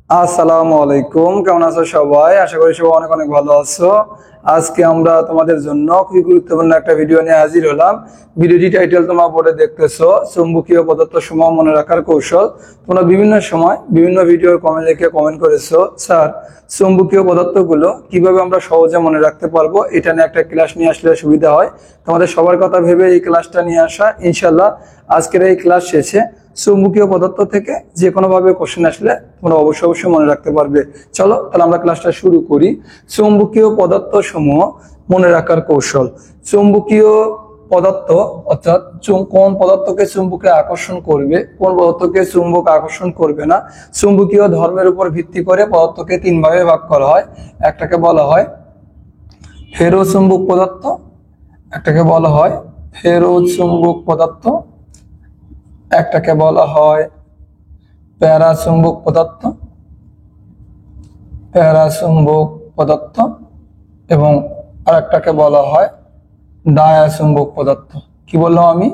আসসালামু আলাইকুম, কেমন আছো সবাই? আশা করি সবাই অনেক অনেক ভালো আছো। আজকে আমরা তোমাদের জন্য খুবই গুরুত্বপূর্ণ একটা ভিডিও নিয়ে হাজির হলাম। ভিডিওটি টাইটেল তোমার বোর্ডে দেখতেছো, চুম্বকীয় পদার্থ সমূহ মনে রাখার কৌশল। তোমরা বিভিন্ন সময় বিভিন্ন ভিডিওর কমেন্ট লিখে কমেন্ট করেছো, স্যার চুম্বকীয় পদার্থগুলো কিভাবে আমরা সহজে মনে রাখতে পারবো, এটা নিয়ে একটা ক্লাস নিয়ে আসলে সুবিধা হয়। তোমাদের সবার কথা ভেবে এই ক্লাসটা নিয়ে আসা। ইনশাল্লাহ আজকের এই ক্লাস শেষে চুম্বকীয় পদার্থ থেকে যে কোনো ভাবে কোশ্চেন আসলে তোমরা অবশ্যই মনে রাখতে পারবে। চলো তাহলে আমরা ক্লাসটা শুরু করি। চুম্বকীয় পদার্থ সমূহ মনে রাখার কৌশল। চুম্বকীয় পদার্থ অর্থাৎ কোন পদার্থকে চুম্বকে আকর্ষণ করবে, কোন পদার্থকে চুম্বক আকর্ষণ করবে না, চুম্বকীয় ধর্মের উপর ভিত্তি করে পদার্থকে তিন ভাগে ভাগ করা হয়। একটাকে বলা হয় ফেরোচুম্বক পদার্থ, একটাকে বলা হয় ফেরোচুম্বক পদার্থ, একটাকে বলা হয় প্যারাচুম্বক পদার্থ, প্যারাচুম্বক পদার্থ, এবং আরেকটাকে বলা হয় ডায়াচুম্বক পদার্থ। কি বললাম আমি?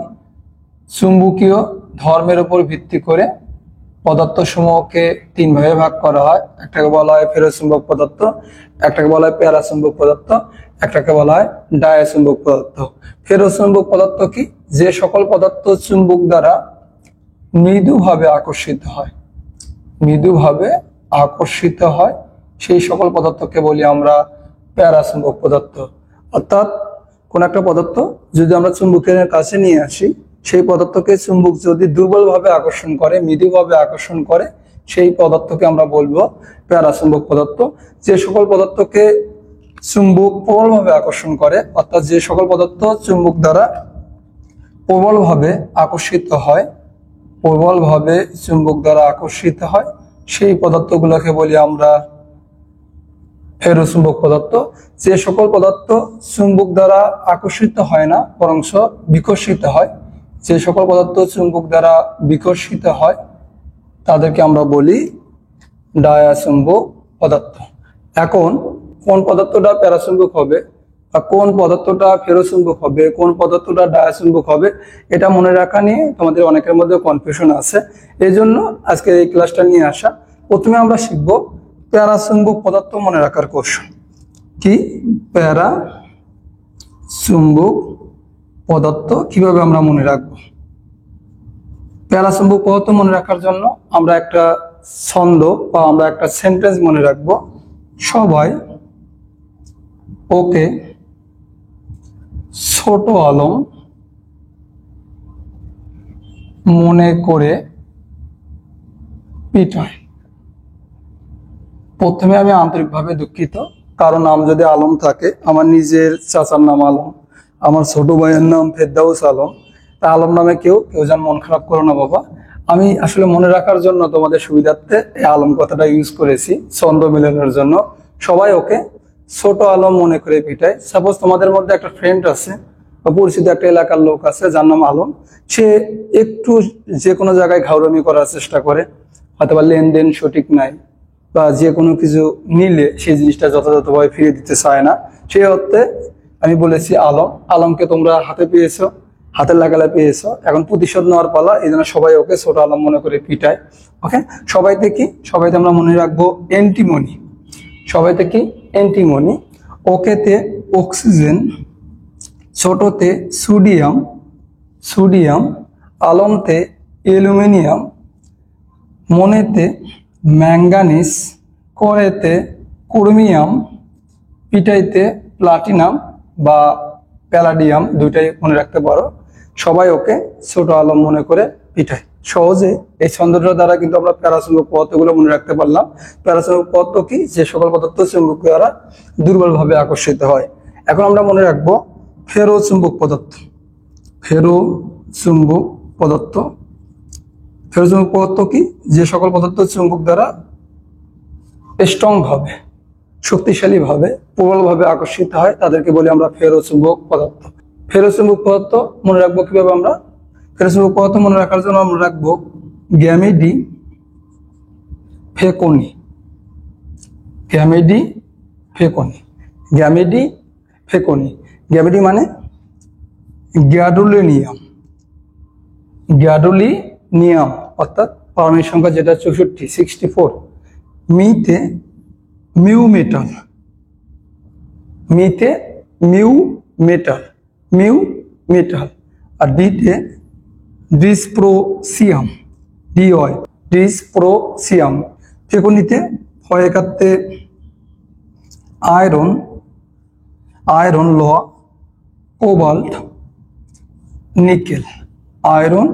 চুম্বকীয় ধর্মের উপর ভিত্তি করে পদার্থ সমূহকে তিন ভাগে ভাগ করা হয়। একটাকে বলা হয় ফেরোচুম্বক পদার্থ, একটাকে বলা হয় প্যারাচুম্বক পদার্থ, একটাকে বলা হয় ডায়াচুম্বক পদার্থ। ফেরোচুম্বক পদার্থ কি? যে সকল পদার্থ চুম্বক দ্বারা মৃদুভাবে আকর্ষিত হয়, মৃদুভাবে আকর্ষিত হয়, সেই সকল পদার্থকে বলি আমরা প্যারাচুম্বক পদার্থ। অর্থাৎ কোন একটা পদার্থ যদি আমরা চুম্বকের কাছে নিয়ে আসি, সেই পদার্থকে চুম্বক যদি দুর্বলভাবে আকর্ষণ করে, মৃদুভাবে আকর্ষণ করে, সেই পদার্থকে আমরা বলবো প্যারাচুম্বক পদার্থ। যে সকল পদার্থকে চুম্বক প্রবলভাবে আকর্ষণ করে, অর্থাৎ যে সকল পদার্থ চুম্বক দ্বারা প্রবলভাবে আকর্ষিত হয়, প্রবলভাবে চুম্বক দ্বারা আকর্ষিত হয়, সেই পদার্থগুলোকে বলি আমরা ফেরোচুম্বক পদার্থ। যে সকল পদার্থ চুম্বক দ্বারা আকর্ষিত হয় না, বরঞ্চ বিকর্ষিত হয়, যে সকল পদার্থ চুম্বক দ্বারা বিকর্ষিত হয়, তাদেরকে আমরা বলি ডায়াচুম্বক পদার্থ। এখন কোন পদার্থটা প্যারাচুম্বক হবে বা কোন পদার্থটা ফেরোচুম্বক হবে, কোন পদার্থটা ডায়াচুম্বক হবে, এটা মনে রাখা নিয়ে তোমাদের অনেকের মধ্যে কনফিউশন আছে। এই জন্য আজকে এই ক্লাসটা নিয়ে আসা। প্রথমে আমরা শিখব প্যারাচুম্বক পদার্থ মনে রাখার কৌশল। কি? প্যারাচুম্বক পদার্থ কিভাবে আমরা মনে রাখবো? প্যারাচুম্বক পদার্থ মনে রাখার জন্য আমরা একটা ছন্দ বা আমরা একটা সেন্টেন্স মনে রাখবো। সবাই ওকে ছোট আলম মনে করে পিটায়। প্রথমে আমি আন্তরিকভাবে দুঃখিত, কারণ নাম যদি আলম থাকে, আমার নিজের চাচার নাম আলম, আমার ছোট ভাইয়ের নাম ফেরদাউস আলম, তা আলম নামে কেউ যেন মন খারাপ করো না বাবা। আমি আসলে মনে রাখার জন্য তোমাদের সুবিধার্থে এই আলম কথাটা ইউজ করেছি, ছন্দ মিলানোর জন্য। সবাই ওকে ছোট আলম মনে করে পিটায়। সাপোজ তোমাদের মধ্যে একটা ফ্রেন্ড আছে বা পরিচিত একটা এলাকার লোক আছে যার নাম আলম, সে একটু যে কোনো জায়গায় ঘাউরামি করার চেষ্টা করে, অথবা লেনদেন সঠিক নাই, বা যে কোনো কিছু নিলে সেই জিনিসটা যথাযথভাবে ফিরিয়ে দিতে চায় না। সেই অর্থে আমি বলেছি আলমকে তোমরা হাতে পেয়েছো, হাতের লাগালে পেয়েছো, এখন প্রতিশোধ নেওয়ার পালা। এই জন্য সবাই ওকে ছোট আলম মনে করে পিটায়। ওকে, সবাইতে কি? সবাইতে আমরা মনে রাখবো অ্যান্টিমনি। সবাইতে কি? অ্যান্টিমনি। ওকেতে অক্সিজেন, ছোটতে সোডিয়াম, সোডিয়াম, আলমতে অ্যালুমিনিয়াম, মনেতে ম্যাঙ্গানিজ, করেতে ক্রোমিয়াম, পিটাইতে প্লাটিনাম বা প্যালাডিয়াম, দুইটাই মনে রাখতে পারো। সবাই ওকে ছোট আলম মনে করে পিটায়। সহজে এই ছন্দটার দ্বারা কিন্তু আমরা প্যারাচুম্বক পদার্থগুলো মনে রাখতে পারলাম। প্যারাচুম্বক পদার্থ কি? যে সকল পদার্থ চুম্বক দ্বারা দুর্বলভাবে আকর্ষিত হয়। এখন আমরা মনে রাখবো ফেরোচুম্বক পদার্থ। ফেরোচুম্বক পদার্থ, ফেরোচুম্বক পদার্থ কি? যে সকল পদার্থ চুম্বক দ্বারা স্ট্রং ভাবে, শক্তিশালী ভাবে, প্রবল ভাবে আকর্ষিত হয়, তাদেরকে বলি আমরা ফেরোচুম্বক পদার্থ। ফেরোচুম্বক পদার্থ মনে রাখবো কিভাবে আমরা? ফেরোচুম্বক পদার্থ মনে রাখার জন্য আমরা রাখবো গ্যামেডি ফেকনি। গ্যামেডি ফেকনি, গ্যামেডি ফেকনি। গ্যামেডি মানে গ্যাডুলিনিয়াম, গ্যাডুলিনিয়াম অর্থাৎ পারমাণবিক সংখ্যা যেটা 64, মিতে মিউ মেটাল, মিতে মিউ মেটাল, মিউ মেটাল। আর ডিতে ডিসপ্রোসিয়াম, ডিওয়াই ডিসপ্রোসিয়াম। ফেকুনিতে হয় একাত্তে আয়রন, আয়রন লোহা, cobalt, nickel, iron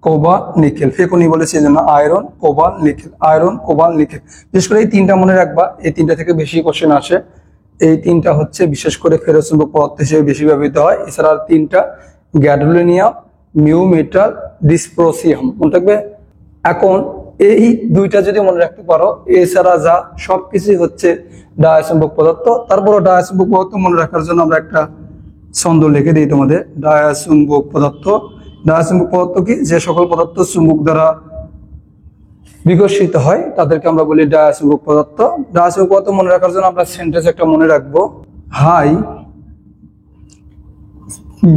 cobalt nickel. ফেকুনি বলেছে এই জন্য iron cobalt nickel, iron cobalt nickel. বিশেষ করে এই তিনটা মনে রাখবা, এই তিনটা থেকে বেশি কোশ্চেন আসে। এই তিনটা হচ্ছে বিশেষ করে ফেরোচুম্বক পদার্থ হিসেবে বেশি ব্যবহৃত হয়। এছাড়া আর তিনটা গ্যাডোলিনিয়াম, মিউ মেটাল, ডিসপ্রোসিয়াম মনে রাখবে। এখন এই দুইটা যদি মনে রাখতে পারো, এছাড়া যা সবকিছুই হচ্ছে ডায়াচুম্বক পদার্থ। তারপর ডায়াচুম্বক পদার্থ মনে রাখার জন্য আমরা একটা ছন্দ লিখে দিই তোমাদের। ডায়াচুম্বক পদার্থ, ডায়াচুম্বক পদার্থ কি? যে সকল পদার্থ চুম্বক দ্বারা বিকশিত হয় তাদেরকে আমরা বলি ডায়াচুম্বক পদার্থ। ডায়াচুম্বক পদার্থ মনে রাখার জন্য আমরা সেন্টেন্স একটা মনে রাখবো, হাই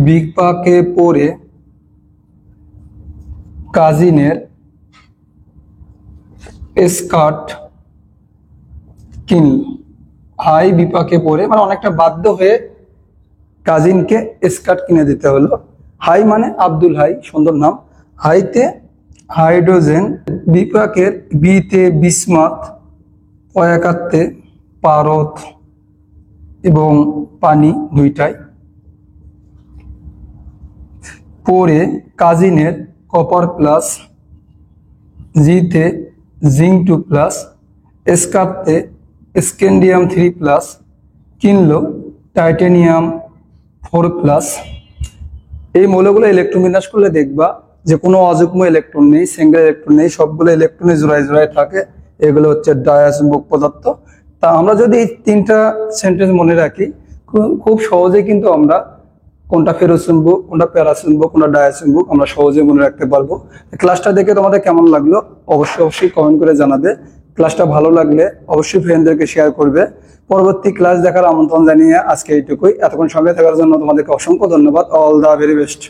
বিপাকে পড়ে কাজিনের স্কার্ট কিনল। হাই বিপাকে পড়ে মানে অনেকটা বাধ্য হয়ে কাজিনকে স্কার্ট কিনে দিতে হলো। হাই মানে আব্দুল হাই, সুন্দর নাম। হাইতে হাইড্রোজেন, বিপাকের বিতে বিসমাত, পয়াকাত্তে পারদ এবং পানি দুইটাই। পরে কাজিনের কপার প্লাস, জিতে জিঙ্ক 2 প্লাস, স্কার্টতে স্ক্যান্ডিয়াম 3 প্লাস, কিনলো টাইটেনিয়াম 4 প্লাস। এই মৌলগুলো ইলেকট্রন বিন্যাস করলে দেখবা যে কোনো অযুগ্ম ইলেকট্রন নেই, সিঙ্গেল ইলেকট্রন নেই, সবগুলো ইলেকট্রনে জোড়ায় জোড়ায় থাকে। এগুলো হচ্ছে ডায়াচুম্বক পদার্থ। তা আমরা যদি এই তিনটা সেন্টেন্স মনে রাখি, খুব সহজে কিন্তু আমরা কোনটা ফেরোচুম্বক, কোনটা প্যারাচুম্বক, কোনটা ডায়াচুম্বক আমরা সহজে মনে রাখতে পারবো। ক্লাসটা দেখে তোমাদের কেমন লাগলো অবশ্যই কমেন্ট করে জানাবে। ক্লাসটা ভালো লাগলে অবশ্যই ফ্রেন্ডদেরকে শেয়ার করবে। পরবর্তী ক্লাস দেখার আমন্ত্রণ জানিয়ে আজকে এইটুকুই। এতক্ষণ সঙ্গে থাকার জন্য তোমাদেরকে অসংখ্য ধন্যবাদ। All the very best.